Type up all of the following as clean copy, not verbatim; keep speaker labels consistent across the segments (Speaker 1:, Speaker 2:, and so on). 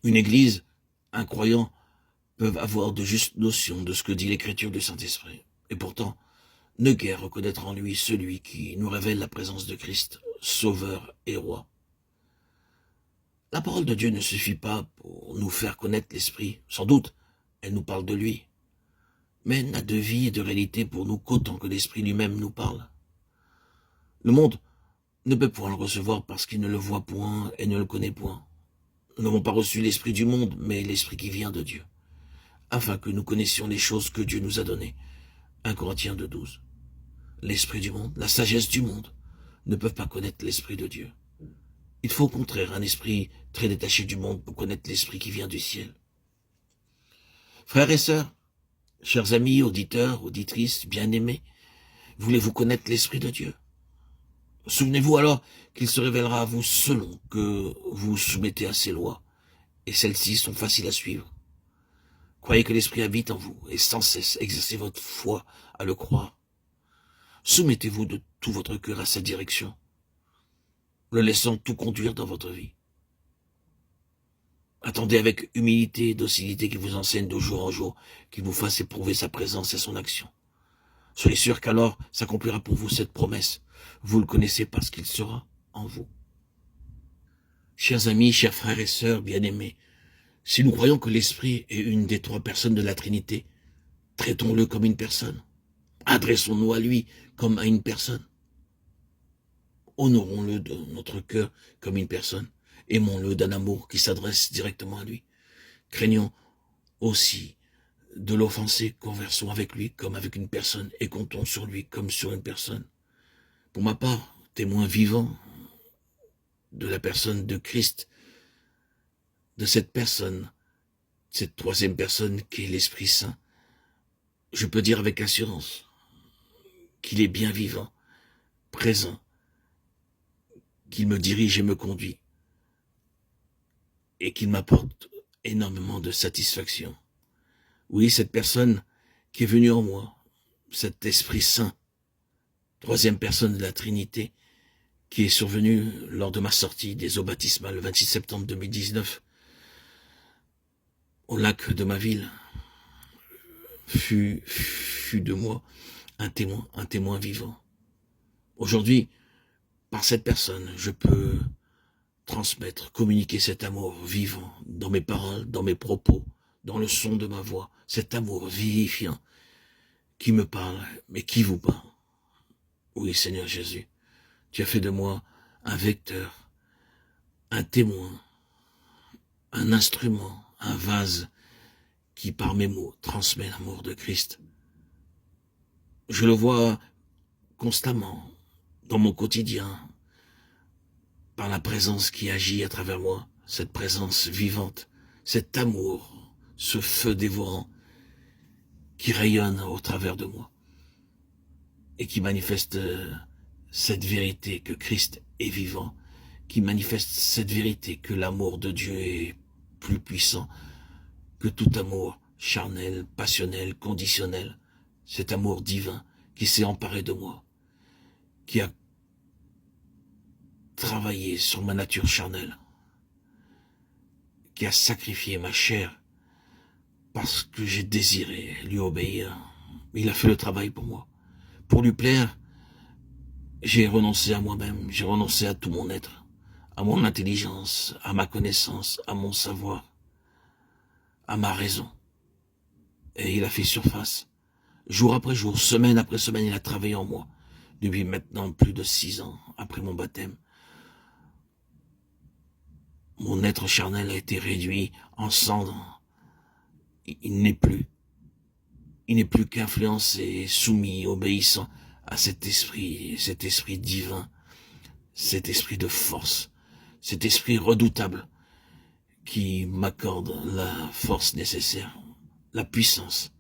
Speaker 1: Une église, un croyant, peuvent avoir de justes notions de ce que dit l'écriture du Saint-Esprit. Et pourtant, ne guère reconnaître en lui celui qui nous révèle la présence de Christ, Sauveur et Roi. La parole de Dieu ne suffit pas pour nous faire connaître l'Esprit. Sans doute, elle nous parle de lui, mais n'a de vie et de réalité pour nous qu'autant que l'Esprit lui-même nous parle. Le monde ne peut point le recevoir parce qu'il ne le voit point et ne le connaît point. Nous n'avons pas reçu l'Esprit du monde, mais l'Esprit qui vient de Dieu, afin que nous connaissions les choses que Dieu nous a données. 1 Corinthiens 2,12. L'Esprit du monde, la sagesse du monde, ne peuvent pas connaître l'Esprit de Dieu. Il faut au contraire un esprit très détaché du monde pour connaître l'Esprit qui vient du ciel. Frères et sœurs, chers amis, auditeurs, auditrices, bien-aimés, voulez-vous connaître l'Esprit de Dieu? Souvenez-vous alors qu'il se révélera à vous selon que vous soumettez à ses lois, et celles-ci sont faciles à suivre. Croyez que l'Esprit habite en vous, et sans cesse exercez votre foi à le croire. Soumettez-vous de tout votre cœur à sa direction, le laissant tout conduire dans votre vie. Attendez avec humilité et docilité qu'il vous enseigne de jour en jour, qu'il vous fasse éprouver sa présence et son action. Soyez sûr qu'alors s'accomplira pour vous cette promesse. Vous le connaissez parce qu'il sera en vous. Chers amis, chers frères et sœurs bien-aimés, si nous croyons que l'Esprit est une des trois personnes de la Trinité, traitons-le comme une personne. Adressons-nous à lui comme à une personne. Honorons-le de notre cœur comme une personne. Aimons-le d'un amour qui s'adresse directement à lui. Craignons aussi de l'offenser, conversons avec lui comme avec une personne et comptons sur lui comme sur une personne. Pour ma part, témoin vivant de la personne de Christ, de cette personne, cette troisième personne qui est l'Esprit Saint, je peux dire avec assurance qu'il est bien vivant, présent, qu'il me dirige et me conduit, et qu'il m'apporte énormément de satisfaction. Oui, cette personne qui est venue en moi, cet Esprit Saint, troisième personne de la Trinité, qui est survenue lors de ma sortie des eaux baptismales le 26 septembre 2019, au lac de ma ville, fut de moi un témoin vivant. Aujourd'hui, par cette personne, je peux transmettre, communiquer cet amour vivant dans mes paroles, dans mes propos, dans le son de ma voix, cet amour vivifiant qui me parle, mais qui vous parle. Oui, Seigneur Jésus, tu as fait de moi un vecteur, un témoin, un instrument, un vase qui, par mes mots, transmet l'amour de Christ. Je le vois constamment dans mon quotidien, par la présence qui agit à travers moi, cette présence vivante, cet amour, ce feu dévorant qui rayonne au travers de moi et qui manifeste cette vérité que Christ est vivant, qui manifeste cette vérité que l'amour de Dieu est plus puissant que tout amour charnel, passionnel, conditionnel, cet amour divin qui s'est emparé de moi, qui a travaillé sur ma nature charnelle, qui a sacrifié ma chair parce que j'ai désiré lui obéir. Il a fait le travail pour moi. Pour lui plaire, j'ai renoncé à moi-même, j'ai renoncé à tout mon être, à mon intelligence, à ma connaissance, à mon savoir, à ma raison. Et il a fait surface. Jour après jour, semaine après semaine, il a travaillé en moi. Depuis maintenant plus de 6 ans, après mon baptême, mon être charnel a été réduit en cendres. Il n'est plus qu'influencé, soumis, obéissant à cet esprit divin, cet esprit de force, cet esprit redoutable qui m'accorde la force nécessaire, la puissance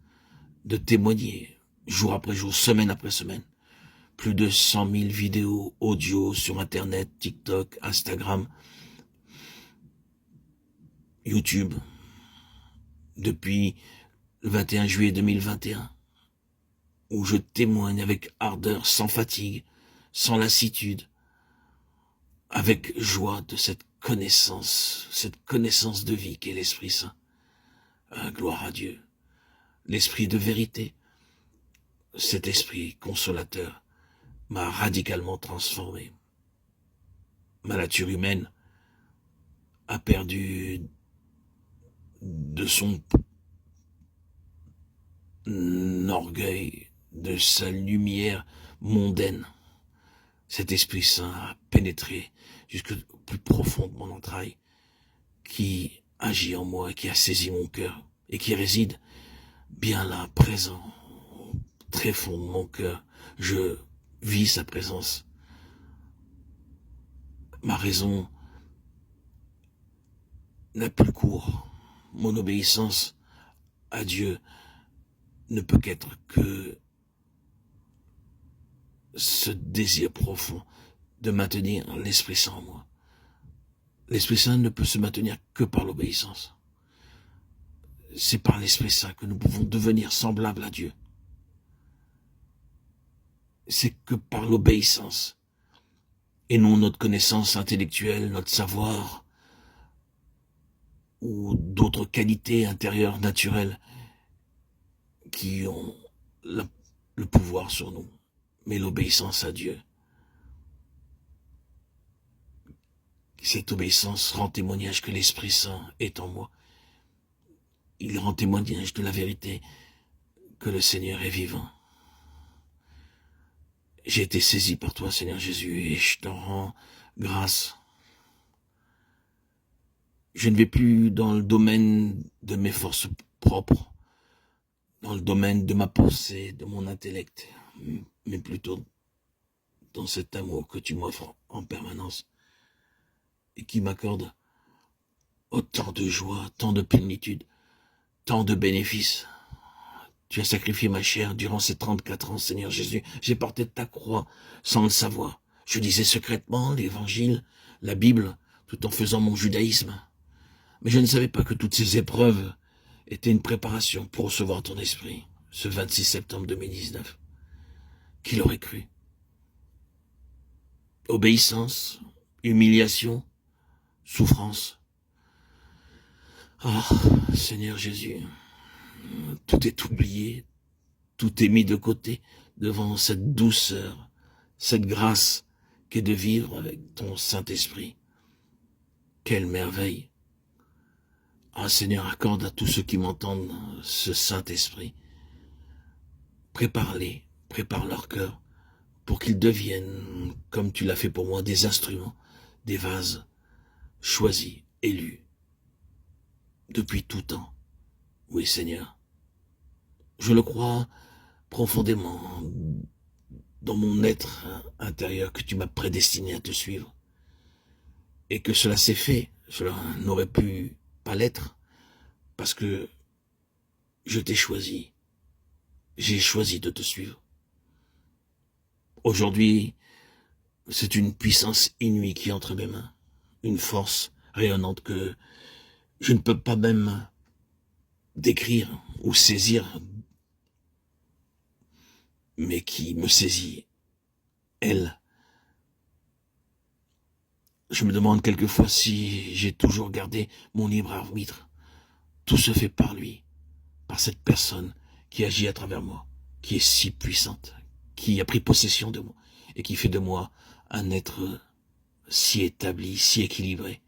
Speaker 1: de témoigner jour après jour, semaine après semaine. Plus de 100 000 vidéos audio sur Internet, TikTok, Instagram, YouTube, depuis le 21 juillet 2021, où je témoigne avec ardeur, sans fatigue, sans lassitude, avec joie de cette cette connaissance de vie qu'est l'Esprit Saint. Gloire à Dieu. L'Esprit de vérité, cet Esprit consolateur m'a radicalement transformé. Ma nature humaine a perdu de son orgueil, de sa lumière mondaine. Cet Esprit Saint a pénétré jusqu'au plus profond de mon entraille, qui agit en moi, qui a saisi mon cœur et qui réside bien là, présent, au très fond de mon cœur. Je vis sa présence. Ma raison n'a plus cours. Mon obéissance à Dieu ne peut qu'être que ce désir profond de maintenir l'Esprit Saint en moi. L'Esprit Saint ne peut se maintenir que par l'obéissance. C'est par l'Esprit Saint que nous pouvons devenir semblables à Dieu. C'est que par l'obéissance, et non notre connaissance intellectuelle, notre savoir, ou d'autres qualités intérieures naturelles qui ont le pouvoir sur nous, mais l'obéissance à Dieu. Cette obéissance rend témoignage que l'Esprit Saint est en moi. Il rend témoignage de la vérité que le Seigneur est vivant. J'ai été saisi par toi, Seigneur Jésus, et je t'en rends grâce. Je ne vais plus dans le domaine de mes forces propres, dans le domaine de ma pensée, de mon intellect, mais plutôt dans cet amour que tu m'offres en permanence et qui m'accorde autant de joie, tant de plénitude, tant de bénéfices. Tu as sacrifié ma chair durant ces 34 ans, Seigneur Jésus. J'ai porté ta croix sans le savoir. Je lisais secrètement l'Évangile, la Bible, tout en faisant mon judaïsme. Mais je ne savais pas que toutes ces épreuves étaient une préparation pour recevoir ton esprit, ce 26 septembre 2019. Qui l'aurait cru? Obéissance, humiliation, souffrance. Ah, Seigneur Jésus, tout est oublié, tout est mis de côté devant cette douceur, cette grâce qu'est de vivre avec ton Saint-Esprit. Quelle merveille! Ah Seigneur, accorde à tous ceux qui m'entendent ce Saint-Esprit. Prépare-les, prépare leur cœur pour qu'ils deviennent, comme tu l'as fait pour moi, des instruments, des vases choisis, élus, depuis tout temps. Oui Seigneur, je le crois profondément dans mon être intérieur que tu m'as prédestiné à te suivre et que cela s'est fait. Cela n'aurait pu pas l'être parce que je t'ai choisi. J'ai choisi de te suivre. Aujourd'hui, c'est une puissance inouïe qui est entre mes mains, une force rayonnante que je ne peux pas même décrire ou saisir, mais qui me saisit, elle. Je me demande quelquefois si j'ai toujours gardé mon libre arbitre. Tout se fait par lui, par cette personne qui agit à travers moi, qui est si puissante, qui a pris possession de moi et qui fait de moi un être si établi, si équilibré.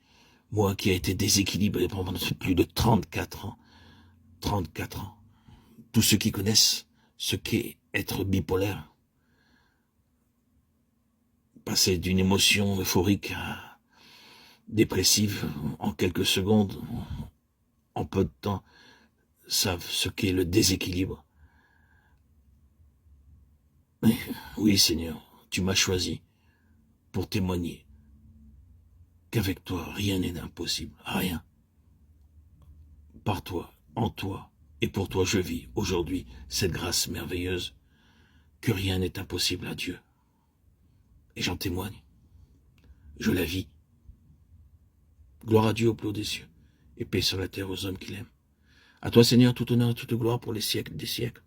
Speaker 1: Moi qui ai été déséquilibré pendant plus de 34 ans. 34 ans. Tous ceux qui connaissent ce qu'est être bipolaire, passer d'une émotion euphorique à dépressive en quelques secondes, en peu de temps, savent ce qu'est le déséquilibre. Mais, oui Seigneur, tu m'as choisi pour témoigner qu'avec toi, rien n'est impossible, rien. Par toi, en toi et pour toi, je vis aujourd'hui cette grâce merveilleuse que rien n'est impossible à Dieu. Et j'en témoigne. Je la vis. Gloire à Dieu au plus haut des cieux et paix sur la terre aux hommes qu'il aime. À toi, Seigneur, tout honneur et toute gloire pour les siècles des siècles.